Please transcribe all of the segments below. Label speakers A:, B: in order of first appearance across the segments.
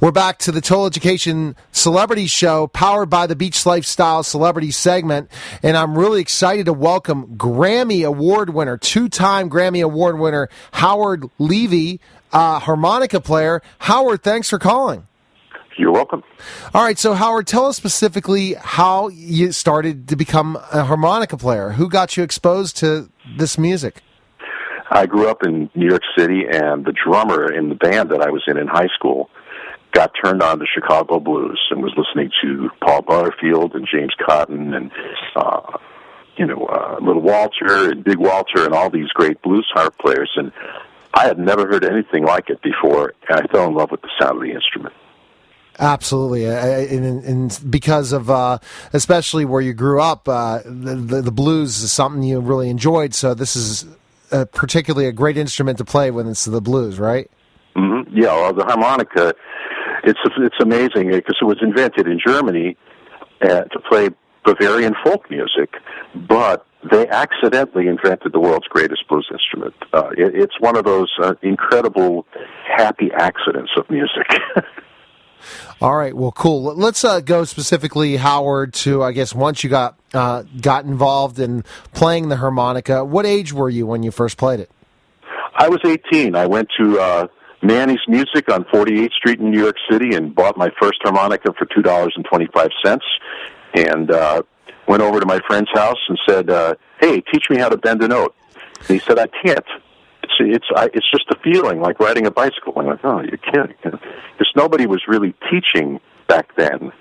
A: We're back to the Total Education Celebrity Show, powered by the Beach Lifestyle Celebrity segment, and I'm really excited to welcome Grammy Award winner, two-time Grammy Award winner, Howard Levy, harmonica player. Howard, thanks for calling.
B: You're welcome.
A: All right, so Howard, tell us specifically how you started to become a harmonica player. Who got you exposed to this music?
B: I grew up in New York City, and the drummer in the band that I was in high school got turned on to Chicago blues and was listening to Paul Butterfield and James Cotton and, Little Walter and Big Walter and all these great blues harp players. And I had never heard anything like it before, and I fell in love with the sound of the instrument.
A: Absolutely, and because of especially where you grew up, the blues is something you really enjoyed. So this is particularly a great instrument to play when it's the blues, right?
B: Mm-hmm. Yeah, well, the harmonica, it's amazing because it was invented in Germany to play Bavarian folk music, but they accidentally invented the world's greatest blues instrument. It's one of those incredible happy accidents of music.
A: All right, well, cool. Let's go specifically, Howard, to, I guess, once you got involved in playing the harmonica. What age were you when you first played it?
B: I was 18. I went to Manny's Music on 48th Street in New York City and bought my first harmonica for $2.25 and went over to my friend's house and said, hey, teach me how to bend a note. And he said, I can't. It's just a feeling like riding a bicycle. I'm like, oh, you're kidding. Because nobody was really teaching back then.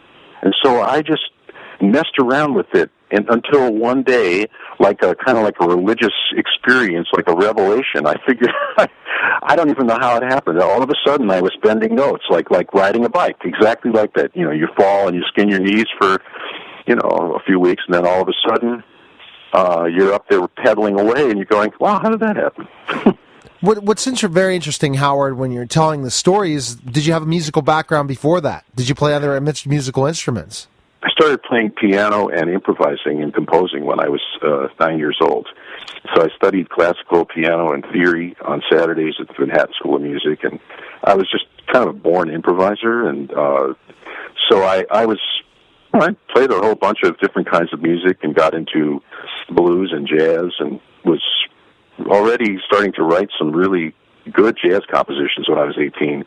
B: And so I just messed around with it until one day, like a kind of like a religious experience, like a revelation, I figured, I don't even know how it happened. All of a sudden I was bending notes, like riding a bike, exactly like that. You know, you fall and you skin your knees for, a few weeks, and then all of a sudden you're up there pedaling away, and you're going, wow, how did that happen?
A: What's very interesting, Howard, when you're telling the story is, did you have a musical background before that? Did you play other musical instruments?
B: I started playing piano and improvising and composing when I was 9 years old. So I studied classical piano and theory on Saturdays at the Manhattan School of Music, and I was just kind of a born improviser. And so I played a whole bunch of different kinds of music and got into blues and jazz and was already starting to write some really good jazz compositions when I was 18.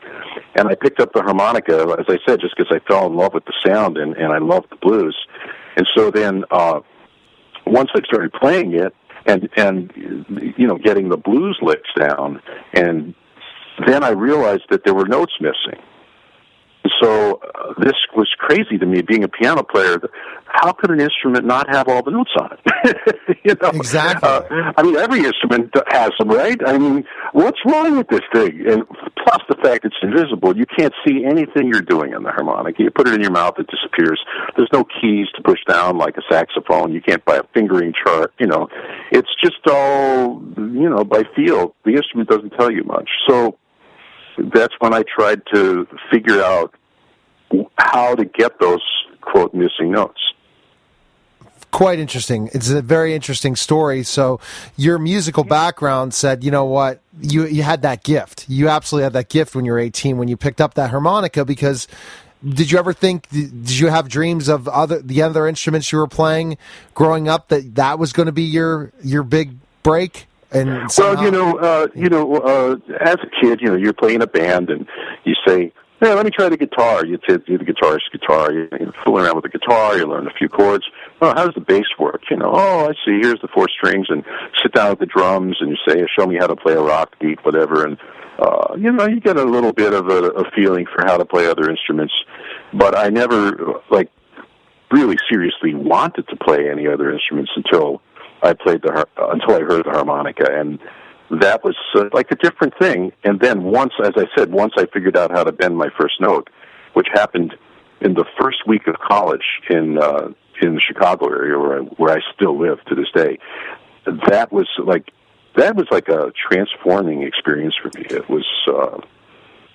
B: And I picked up the harmonica, as I said, just because I fell in love with the sound and I loved the blues. And so then once I started playing it and getting the blues licks down, and then I realized that there were notes missing. So this was crazy to me, being a piano player. How could an instrument not have all the notes on it?
A: Exactly.
B: Every instrument has them, right? What's wrong with this thing? And plus the fact it's invisible. You can't see anything you're doing on the harmonica. You put it in your mouth, it disappears. There's no keys to push down like a saxophone. You can't buy a fingering chart. It's just all, by feel. The instrument doesn't tell you much. So that's when I tried to figure out how to get those, quote, missing notes.
A: Quite interesting. It's a very interesting story. So your musical background said, you know what, you had that gift. You absolutely had that gift when you were 18, when you picked up that harmonica, because did you ever think, did you have dreams of the other instruments you were playing growing up, that was going to be your big break? And somehow...
B: Well, as a kid, you're playing a band and you say, hey, let me try the guitar. You take the guitarist's guitar, you fool around with the guitar, you learn a few chords. Oh, how does the bass work? Oh, I see, here's the 4 strings, and sit down with the drums and you say, show me how to play a rock beat, whatever, and you get a little bit of a feeling for how to play other instruments. But I never, really seriously wanted to play any other instruments until I heard the harmonica, and that was like a different thing. And then once I figured out how to bend my first note, which happened in the first week of college in the Chicago area where I still live to this day, that was like a transforming experience for me. It was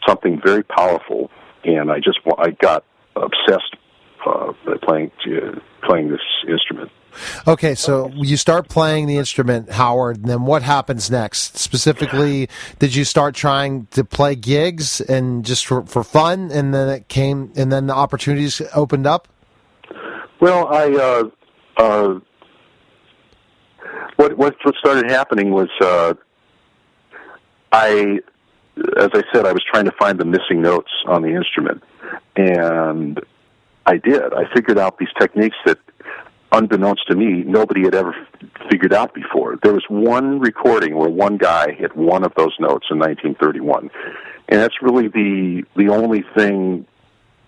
B: something very powerful, and I got obsessed playing this instrument.
A: Okay, so you start playing the instrument, Howard, and then what happens next? Specifically, did you start trying to play gigs and just for fun, and then the opportunities opened up?
B: Well, what started happening was as I said, I was trying to find the missing notes on the instrument, and I did. I figured out these techniques that, unbeknownst to me, nobody had ever figured out before. There was one recording where one guy hit one of those notes in 1931, and that's really the only thing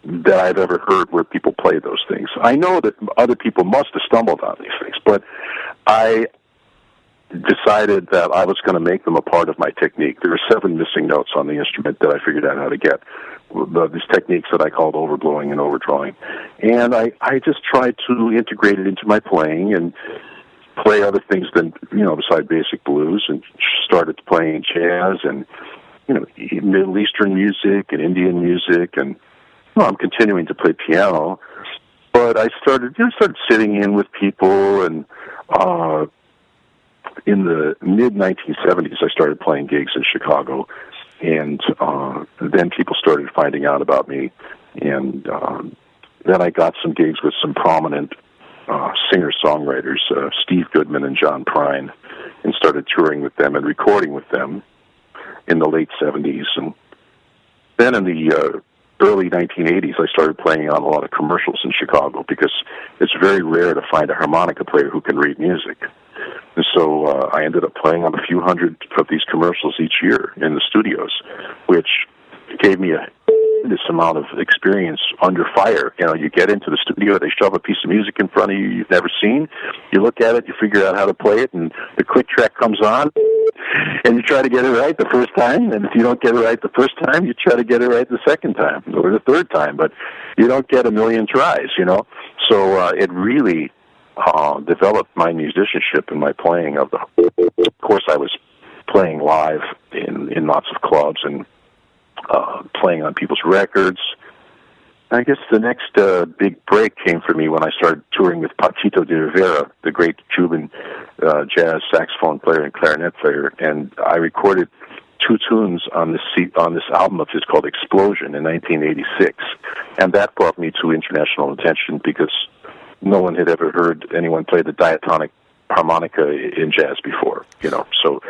B: that I've ever heard where people play those things. I know that other people must have stumbled on these things, but I decided that I was going to make them a part of my technique. There were 7 missing notes on the instrument that I figured out how to get. These techniques that I called overblowing and overdrawing. And I just tried to integrate it into my playing and play other things than, beside basic blues, and started playing jazz and, Middle Eastern music and Indian music, and I'm continuing to play piano. But I started sitting in with people, and in the mid-1970s, I started playing gigs in Chicago, and then people started finding out about me, and then I got some gigs with some prominent singer-songwriters, Steve Goodman and John Prine, and started touring with them and recording with them in the late 70s. And then in the early 1980s, I started playing on a lot of commercials in Chicago, because it's very rare to find a harmonica player who can read music. And so I ended up playing on a few hundred of these commercials each year in the studios, which gave me this amount of experience under fire. You get into the studio, they shove a piece of music in front of you you've never seen. You look at it, you figure out how to play it, and the click track comes on, and you try to get it right the first time. And if you don't get it right the first time, you try to get it right the second time or the third time. But you don't get a million tries, So it really developed my musicianship and my playing of course, I was playing live in lots of clubs and playing on people's records. I guess the next big break came for me when I started touring with Paquito D'Rivera, the great Cuban jazz saxophone player and clarinet player, and I recorded 2 tunes on this album of his called Explosion in 1986, and that brought me to international attention because no one had ever heard anyone play the diatonic harmonica in jazz before, So,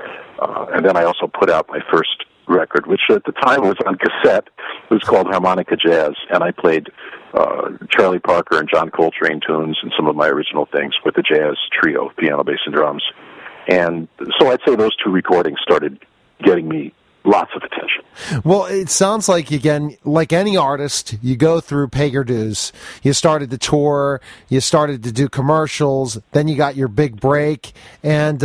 B: and then I also put out my first record, which at the time was on cassette. It was called Harmonica Jazz, and I played Charlie Parker and John Coltrane tunes and some of my original things with the jazz trio, piano, bass, and drums. And so I'd say those 2 recordings started getting me lots of attention.
A: Well, it sounds like, again, like any artist, you go through pay your dues. You started to tour, you started to do commercials, then you got your big break. And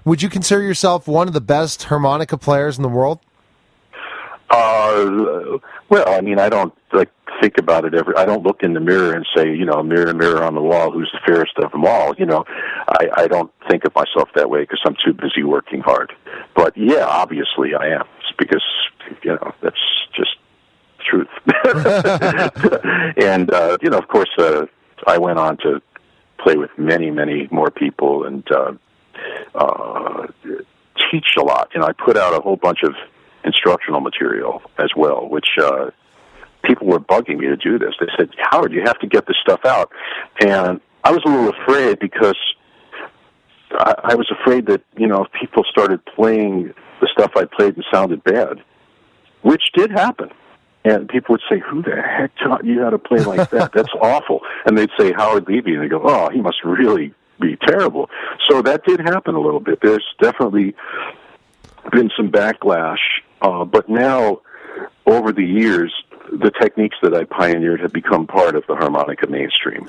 A: would you consider yourself one of the best harmonica players in the world?
B: Well, I don't think about it I don't look in the mirror and say, mirror, mirror on the wall, who's the fairest of them all. I don't think of myself that way because I'm too busy working hard. But yeah, obviously I am, because that's just truth. And of course, I went on to play with many, many more people and teach a lot. I put out a whole bunch of instructional material as well, which people were bugging me to do this. They said, Howard, you have to get this stuff out. And I was a little afraid because I was afraid that, if people started playing the stuff I played and sounded bad, which did happen. And people would say, who the heck taught you how to play like that? That's awful. And they'd say Howard Levy, and they go, oh, he must really be terrible. So that did happen a little bit. There's definitely been some backlash. But now, over the years, the techniques that I pioneered have become part of the harmonica mainstream,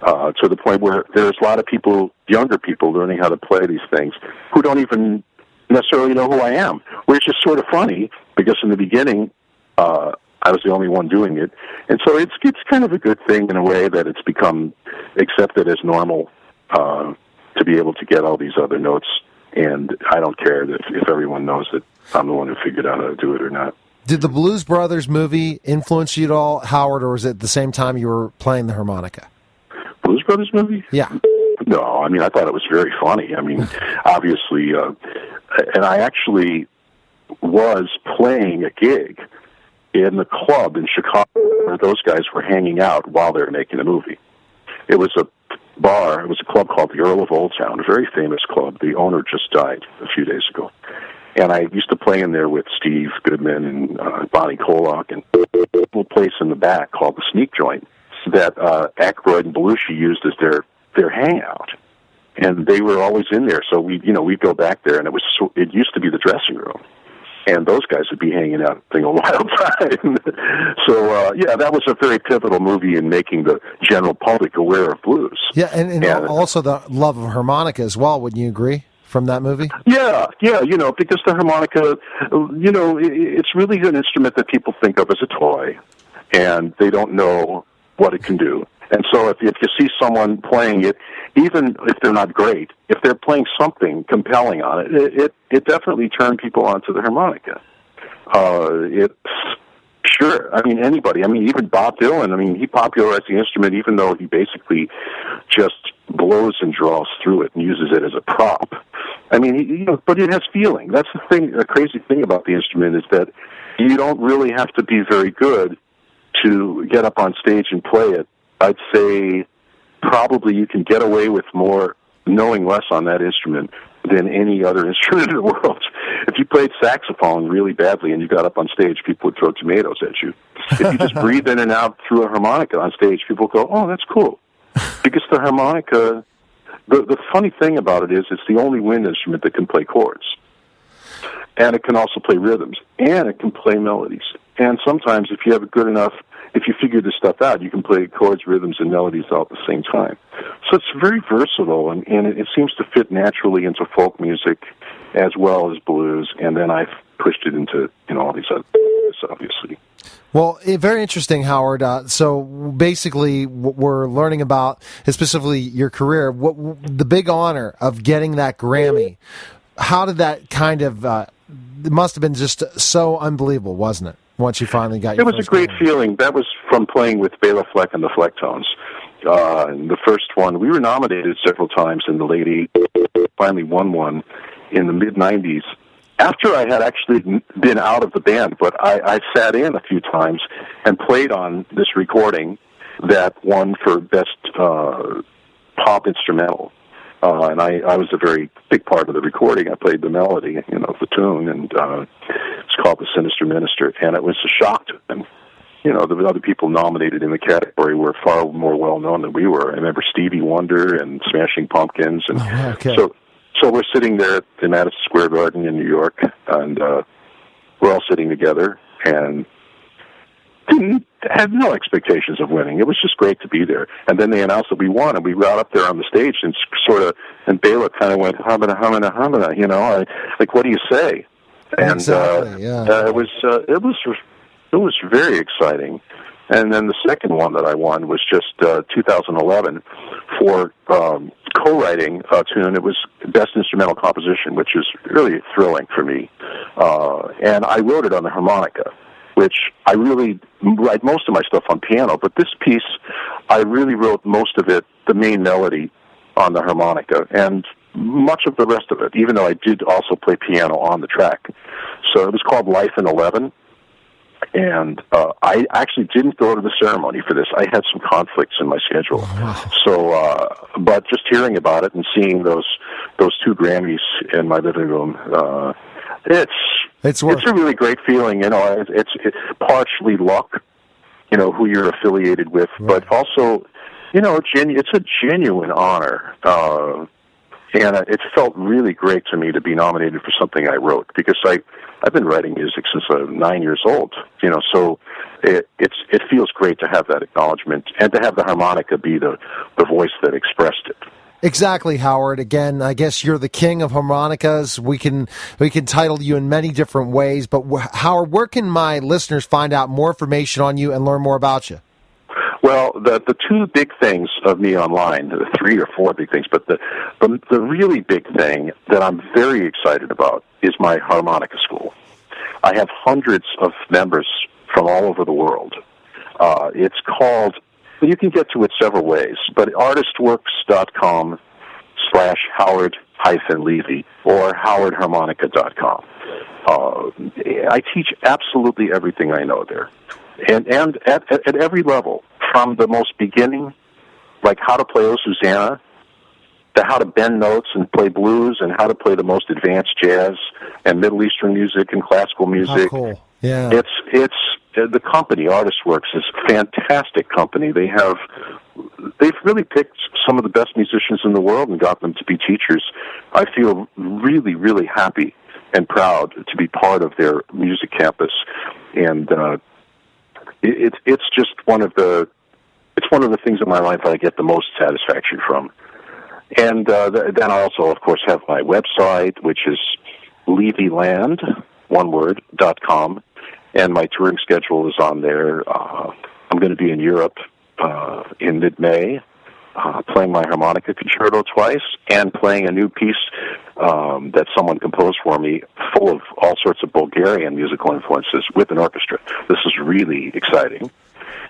B: to the point where there's a lot of people, younger people, learning how to play these things who don't even necessarily know who I am, which is sort of funny, because in the beginning, I was the only one doing it. And so it's kind of a good thing in a way that it's become accepted as normal to be able to get all these other notes. And I don't care if everyone knows that I'm the one who figured out how to do it or not.
A: Did the Blues Brothers movie influence you at all, Howard, or was it at the same time you were playing the harmonica?
B: Blues Brothers movie?
A: Yeah.
B: No, I mean, I thought it was very funny. I mean, obviously, and I actually was playing a gig in the club in Chicago where those guys were hanging out while they were making the movie. It was a bar. It was a club called the Earl of Old Town, a very famous club. The owner just died a few days ago. And I used to play in there with Steve Goodman and Bonnie Kolock, and a little place in the back called the Sneak Joint that Aykroyd and Belushi used as their hangout. And they were always in there, so we'd go back there, and it used to be the dressing room. And those guys would be hanging out a wild time. So, that was a very pivotal movie in making the general public aware of blues.
A: Yeah, and also the love of harmonica as well, wouldn't you agree, from that movie?
B: Yeah, because the harmonica, it's really an instrument that people think of as a toy, and they don't know what it can do. And so if you see someone playing it, even if they're not great, if they're playing something compelling on it, it definitely turned people onto the harmonica. Sure, I mean, anybody. I mean, even Bob Dylan, I mean, he popularized the instrument even though he basically just blows and draws through it and uses it as a prop. I mean, but it has feeling. That's the thing, the crazy thing about the instrument is that you don't really have to be very good to get up on stage and play it. I'd say probably you can get away with more knowing less on that instrument than any other instrument in the world. If you played saxophone really badly and you got up on stage, people would throw tomatoes at you. If you just breathe in and out through a harmonica on stage, people go, oh, that's cool. Because the harmonica, the funny thing about it is it's the only wind instrument that can play chords. And it can also play rhythms. And it can play melodies. And sometimes if you figure this stuff out, you can play chords, rhythms, and melodies all at the same time. So it's very versatile, and it seems to fit naturally into folk music as well as blues, and then I've pushed it into all these other things, obviously.
A: Well, very interesting, Howard. So basically, what we're learning about is specifically your career, the big honor of getting that Grammy. How did that kind of, it must have been just so unbelievable, wasn't it? Once you finally got your
B: It was a great feeling. That was from playing with Bela Fleck and the Flecktones. The first one, we were nominated several times in the late 80s, finally won one in the mid-90s. After I had actually been out of the band, but I sat in a few times and played on this recording that won for Best Pop Instrumental. And I was a very big part of the recording. I played the melody, the tune, and it's called The Sinister Minister. And it was a shock to them. The other people nominated in the category were far more well-known than we were. I remember Stevie Wonder and Smashing Pumpkins. And so we're sitting there at the Madison Square Garden in New York, and we're all sitting together, and had no expectations of winning. It was just great to be there. And then they announced that we won, and we got up there on the stage and Bela kind of went, hamina, hamina, hamina, like, what do you say? And
A: exactly, yeah.
B: It was very exciting. And then the second one that I won was just 2011 for co-writing a tune. It was Best Instrumental Composition, which is really thrilling for me. And I wrote it on the harmonica, which I really write most of my stuff on piano, but this piece, I really wrote most of it, the main melody, on the harmonica, and much of the rest of it, even though I did also play piano on the track. So it was called Life in 11, and I actually didn't go to the ceremony for this. I had some conflicts in my schedule.
A: Wow.
B: So, but just hearing about it and seeing those two Grammys in my living room, it's a really great feeling. It's partially luck, who you're affiliated with, right, but also, it's a genuine honor. And it felt really great to me to be nominated for something I wrote, because I've been writing music since I was 9 years old. So it feels great to have that acknowledgement and to have the harmonica be the voice that expressed it.
A: Exactly, Howard. Again, I guess you're the king of harmonicas. We can title you in many different ways, but Howard, where can my listeners find out more information on you and learn more about you?
B: Well, the two big things of me online, the 3 or 4 big things, but the really big thing that I'm very excited about is my harmonica school. I have hundreds of members from all over the world. It's called, you can get to it several ways, but artistworks.com/Howard-Levy or howardharmonica.com. I teach absolutely everything I know there. And at every level, from the most beginning, like how to play O Susanna, to how to bend notes and play blues, and how to play the most advanced jazz and Middle Eastern music and classical music.
A: How cool. Yeah.
B: It's the company, ArtistWorks, is a fantastic company. They've really picked some of the best musicians in the world and got them to be teachers. I feel really, really happy and proud to be part of their music campus, and it's just one of the things in my life that I get the most satisfaction from. And then I also, of course, have my website, which is levyland, one word, .com, and my touring schedule is on there. I'm going to be in Europe in mid-May, playing my harmonica concerto twice, and playing a new piece that someone composed for me, full of all sorts of Bulgarian musical influences, with an orchestra. This is really exciting.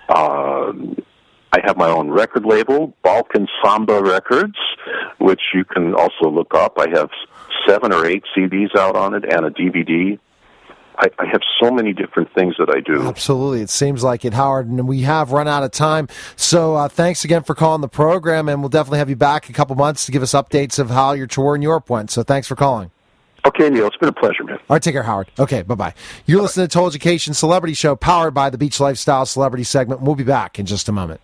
B: I have my own record label, Balkan Samba Records, which you can also look up. I have 7 or 8 CDs out on it and a DVD. I have so many different things that I do.
A: Absolutely. It seems like it, Howard, and we have run out of time. So thanks again for calling the program, and we'll definitely have you back in a couple months to give us updates of how your tour in Europe went. So thanks for calling.
B: Okay, Neil, it's been a pleasure, man.
A: All right, take care, Howard. Okay, bye-bye. You're listening to Total Education Celebrity Show, powered by the Beach Lifestyle Celebrity segment. We'll be back in just a moment.